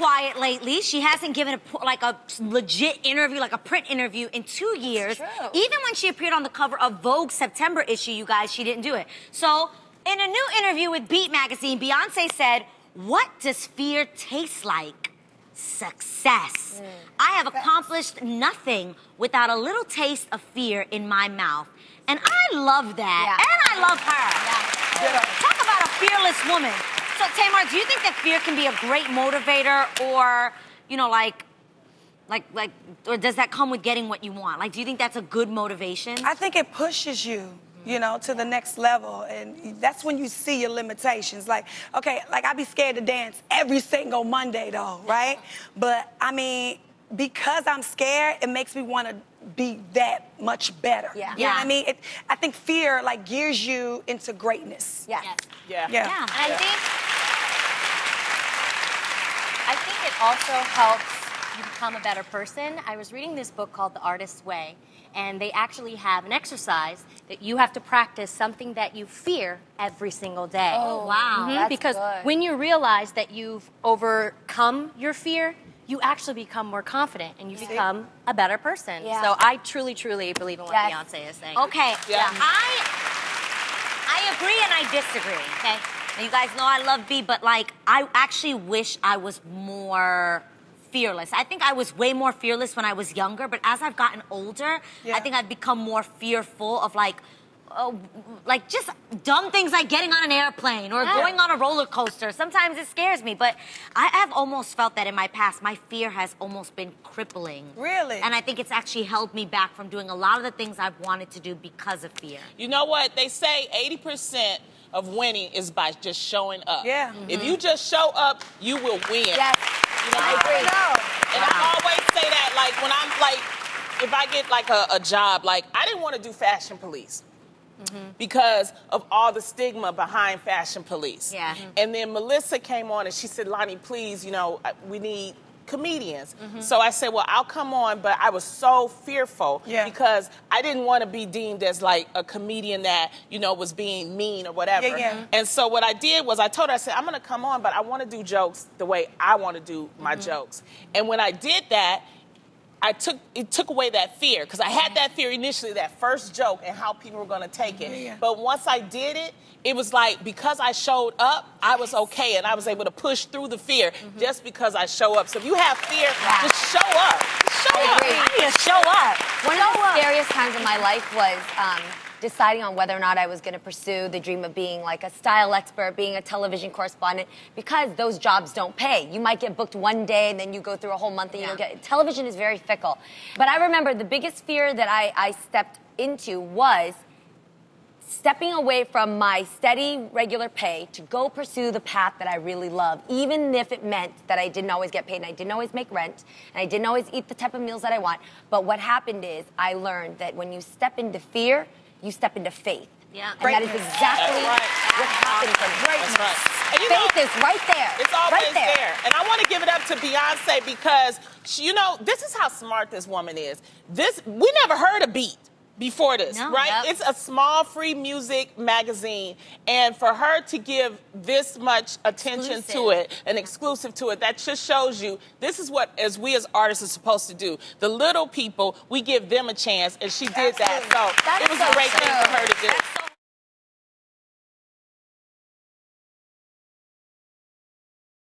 quiet lately. She hasn't given a legit interview, like a print interview, in 2 years. True. Even when she appeared on the cover of Vogue September issue, you guys, she didn't do it. So, in a new interview with Beat Magazine, Beyonce said, "What does fear taste like? Success. I have accomplished nothing without a little taste of fear in my mouth." And I love that. Yeah. And I love her. Yeah. Talk about a fearless woman. So, Tamar, do you think that fear can be a great motivator, or, you know, or does that come with getting what you want? Like, do you think that's a good motivation? I think it pushes you, you know, to the next level. And that's when you see your limitations. Like, okay, like I'd be scared to dance every single Monday though, right? But I mean, because I'm scared, it makes me want to be that much better. Yeah. You know what I mean? I think fear like gears you into greatness. Yes. Yeah. And I think it also helps you become a better person. I was reading this book called The Artist's Way, and they actually have an exercise that you have to practice something that you fear every single day. Oh, wow. Mhm, That's because good. when you realize that you've overcome your fear, you actually become more confident and you become a better person. Yeah. So I truly, truly believe in what Yes. Beyonce is saying. Okay. Yeah. I agree and I disagree, okay? Now, you guys know I love B, but like, I actually wish I was more fearless. I think I was way more fearless when I was younger, but as I've gotten older, I think I've become more fearful of like just dumb things like getting on an airplane or going on a roller coaster. Sometimes it scares me, but I have almost felt that in my past, my fear has almost been crippling. Really? And I think it's actually held me back from doing a lot of the things I've wanted to do because of fear. You know what? They say 80% of winning is by just showing up. Yeah. If you just show up, you will win. Yes. You know, I agree. And I always say that, like, when I'm, like, if I get, like, a job, like, I didn't want to do Fashion Police. Because of all the stigma behind Fashion Police. Yeah. And then Melissa came on and she said, "Lonnie, please, you know, we need comedians." So I said, well, I'll come on, but I was so fearful because I didn't want to be deemed as like a comedian that, you know, was being mean or whatever. And so what I did was I told her, I said, I'm going to come on, but I want to do jokes the way I want to do my jokes. And when I did that, it took away that fear, because I had that fear initially, that first joke and how people were going to take it. But once I did it, it was like, because I showed up, I was okay, and I was able to push through the fear just because I show up. So if you have fear, just show up. Just show up. agree. I need to show up. One of the scariest times in my life was deciding on whether or not I was going to pursue the dream of being like a style expert, being a television correspondent, because those jobs don't pay. You might get booked one day and then you go through a whole month and you don't get. Television is very fickle. But I remember the biggest fear that I stepped into was stepping away from my steady, regular pay to go pursue the path that I really love, even if it meant that I didn't always get paid and I didn't always make rent and I didn't always eat the type of meals that I want. But what happened is I learned that when you step into fear, you step into faith. Yeah. And that is exactly what happened for me. That's right. And you know, Faith is right there. it's always right there. And I want to give it up to Beyonce because, you know, this is how smart this woman is. We never heard a Beat before this, right? Yep. It's a small free music magazine, and for her to give this much attention to it, and exclusive to it, that just shows you this is what we as artists are supposed to do. The little people, we give them a chance, and she did that. So it was a great thing for her to do.